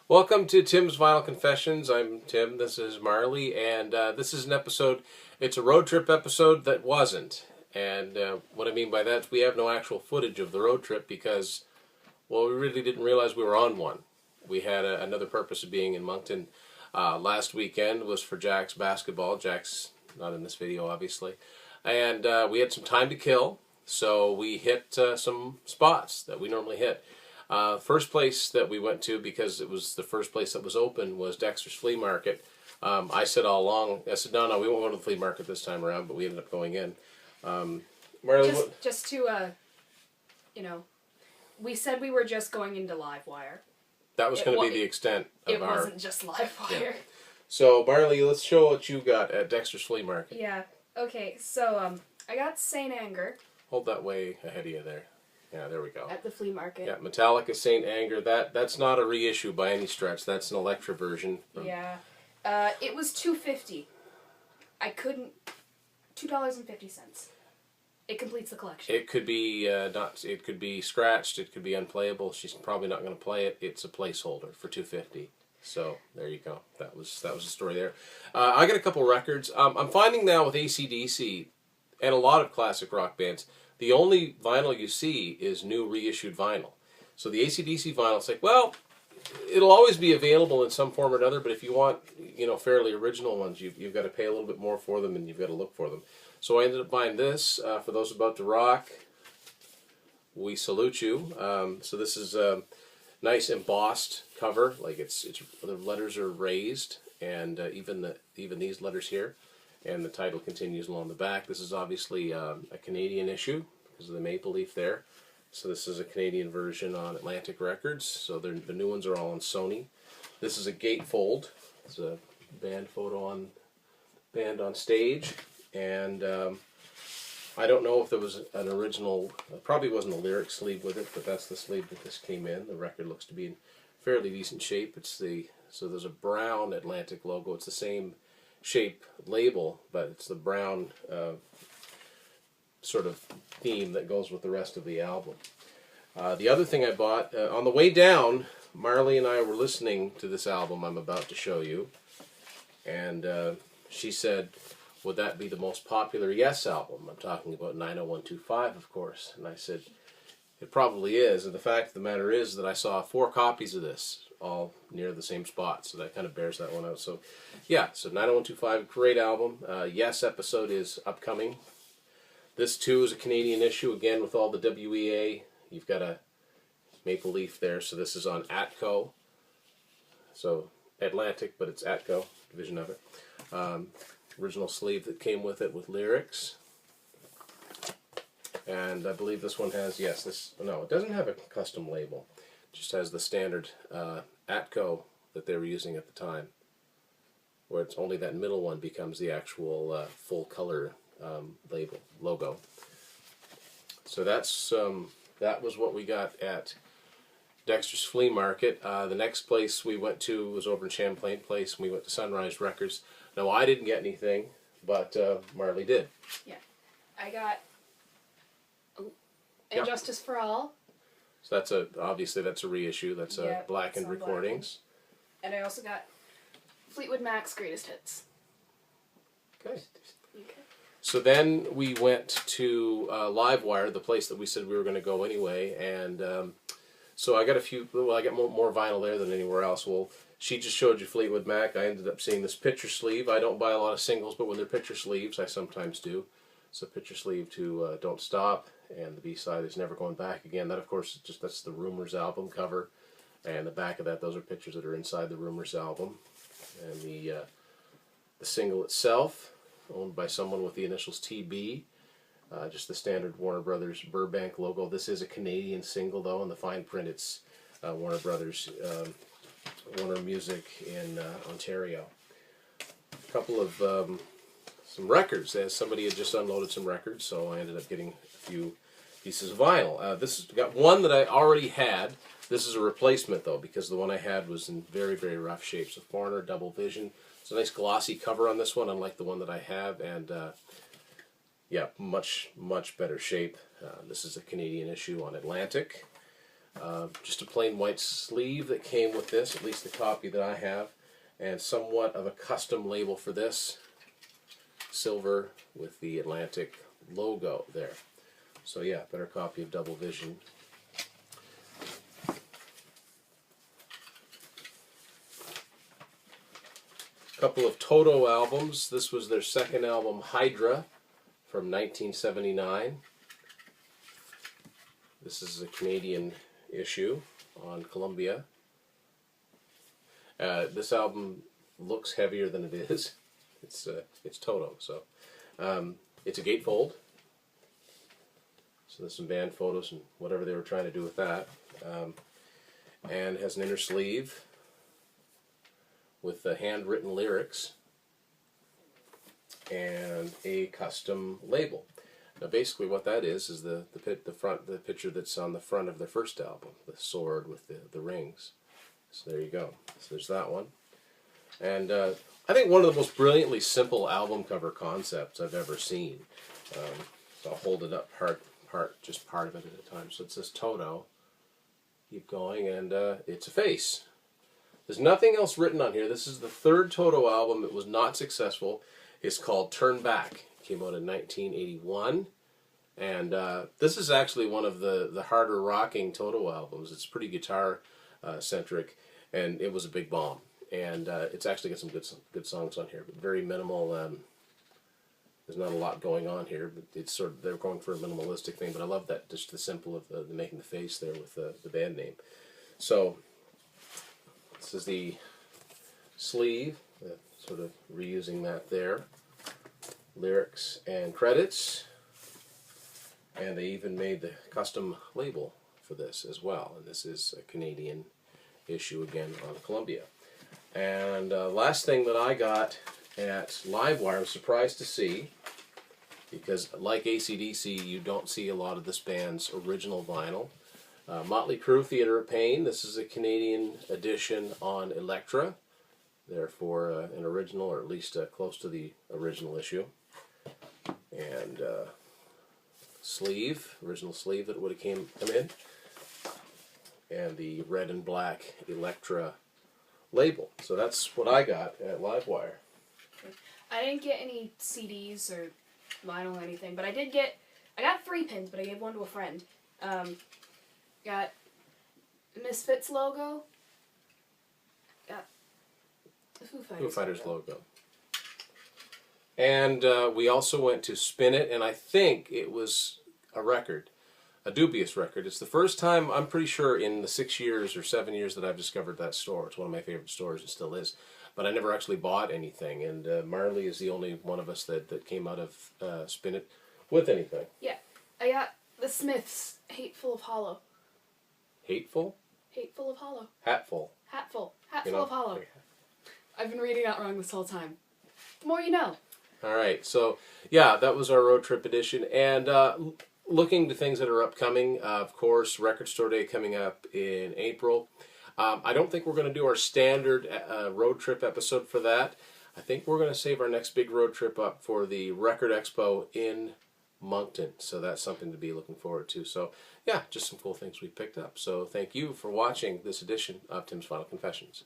Welcome to Tim's Vinyl Confessions. I'm Tim, this is Marley, and this is an episode, it's a road trip episode that wasn't. And what I mean by that is we have no actual footage of the road trip because, well, we really didn't realize we were on one. We had another purpose of being in Moncton. Last weekend was for Jack's basketball. Jack's not in this video, obviously. And we had some time to kill, so we hit some spots that we normally hit. First place that we went to, because it was the first place that was open, was Dexter's Flea Market. I said all along, I said, no, we won't go to the flea market this time around, but we ended up going in. Marley, just to, we said we were just going into Livewire. That was going to be the extent of our... It wasn't just Livewire. Yeah. So, Marley, let's show what you got at Dexter's Flea Market. Yeah, okay, so, I got Saint Anger. Hold that way ahead of you there. Yeah, there we go. At the flea market. Yeah, Metallica Saint Anger. That's not a reissue by any stretch. That's an Electra version. Yeah. It was $2.50. I couldn't... $2.50. It completes the collection. It could be It could be scratched. It could be unplayable. She's probably not going to play it. It's a placeholder for $2.50. So there you go. That was the story there. I got a couple records. I'm finding now with AC/DC and a lot of classic rock bands, the only vinyl you see is new reissued vinyl. So the AC/DC vinyl, it's like, well, it'll always be available in some form or another, but if you want, fairly original ones, you've got to pay a little bit more for them, and you've got to look for them. So I ended up buying this. For those about to rock, we salute you. So this is a nice embossed cover, like the letters are raised, and even these letters here, and the title continues along the back. This is obviously a Canadian issue because of the maple leaf there. So this is a Canadian version on Atlantic Records. So the new ones are all on Sony. This is a gatefold. It's a band photo on band on stage. And I don't know if there was an original, probably wasn't a lyric sleeve with it, but that's the sleeve that this came in. The record looks to be in fairly decent shape. So there's a brown Atlantic logo. It's the same shape label, but it's the brown sort of theme that goes with the rest of the album. The other thing I bought, on the way down, Marley and I were listening to this album I'm about to show you, and she said, would that be the most popular Yes album? I'm talking about 90125, of course. And I said, it probably is. And the fact of the matter is that I saw 4 copies of this, all near the same spot. So that kind of bears that one out. So, yeah, so 90125, great album. Yes episode is upcoming. This, too, is a Canadian issue, again, with all the WEA. You've got a maple leaf there. So this is on Atco. So Atlantic, but it's Atco, division of it. Original sleeve that came with it with lyrics. And I believe this one has, no, it doesn't have a custom label. It just has the standard Atco that they were using at the time, where it's only that middle one becomes the actual full color logo. So that was what we got at Dexter's Flea Market. The next place we went to was over in Champlain Place, and we went to Sunrise Records. Now, I didn't get anything, but Marley did. Yeah. I got Injustice for All. So obviously that's a reissue. That's Blackened Recordings. And I also got Fleetwood Mac's Greatest Hits. Okay. So then we went to Livewire, the place that we said we were going to go anyway, and so I got I got more vinyl there than anywhere else. Well, she just showed you Fleetwood Mac. I ended up seeing this picture sleeve. I don't buy a lot of singles, but when they're picture sleeves, I sometimes do. It's a picture sleeve to Don't Stop, and the B-side is Never Going Back Again. That, of course, that's the Rumors album cover, and the back of that, those are pictures that are inside the Rumors album. And the single itself, owned by someone with the initials TB, just the standard Warner Brothers Burbank logo. This is a Canadian single, though. In the fine print, it's Warner Brothers, Warner Music in Ontario. A couple of some records. Somebody had just unloaded some records, so I ended up getting a few pieces of vinyl. This has got one that I already had. This is a replacement, though, because the one I had was in very, very rough shape. So Foreigner Double Vision. It's a nice glossy cover on this one, unlike the one that I have, and yeah, much better shape. This is a Canadian issue on Atlantic. Just a plain white sleeve that came with this, at least the copy that I have, and somewhat of a custom label for this. Silver with the Atlantic logo there. So yeah, better copy of Double Vision. Couple of Toto albums. This was their second album, Hydra, from 1979. This is a Canadian issue on Columbia. This album looks heavier than it is. It's Toto, so it's a gatefold. So there's some band photos and whatever they were trying to do with that, and has an inner sleeve with the handwritten lyrics and a custom label. Now, basically, what that is the picture that's on the front of the first album, the sword with the rings. So there you go. So there's that one, and I think one of the most brilliantly simple album cover concepts I've ever seen. So I'll hold it up just part of it at a time. So it says Toto. Keep going, and it's a face. There's nothing else written on here. This is the third Toto album. It was not successful. It's called Turn Back. It came out in 1981. And this is actually one of the harder rocking Toto albums. It's pretty guitar centric, and it was a big bomb. And it's actually got some good songs on here, but very minimal. There's not a lot going on here, but it's sort of, they're going for a minimalistic thing. But I love that, just the simple of the making the face there with the band name. So this is the sleeve, sort of reusing that there. Lyrics and credits, and they even made the custom label for this as well. And this is a Canadian issue again on Columbia. And last thing that I got at Livewire, I was surprised to see, because like AC/DC, you don't see a lot of this band's original vinyl. Motley Crue, Theater of Pain. This is a Canadian edition on Elektra, therefore an original, or at least close to the original issue. And sleeve, original sleeve that would have come in, and the red and black Elektra label. So that's what I got at Livewire. I didn't get any CDs or vinyl or anything, but I got 3 pins, but I gave one to a friend. Got Misfits logo. Got the Foo Fighters logo. And we also went to Spin It, and I think it was a record, a dubious record. It's the first time, I'm pretty sure, in the 6 years or 7 years that I've discovered that store. It's one of my favorite stores, and still is. But I never actually bought anything, and Marley is the only one of us that came out of Spin It with anything. Yeah, I got the Smiths, Hateful of Hollow. Hateful? Hateful of Hollow. Hatful. Hatful. Hatful of Hollow. I've been reading that wrong this whole time. The more you know. All right, so yeah, that was our road trip edition, and looking to things that are upcoming. Of course, Record Store Day coming up in April. I don't think we're going to do our standard road trip episode for that. I think we're going to save our next big road trip up for the Record Expo in Moncton. So that's something to be looking forward to. So yeah, just some cool things we picked up. So thank you for watching this edition of Tim's Final Confessions.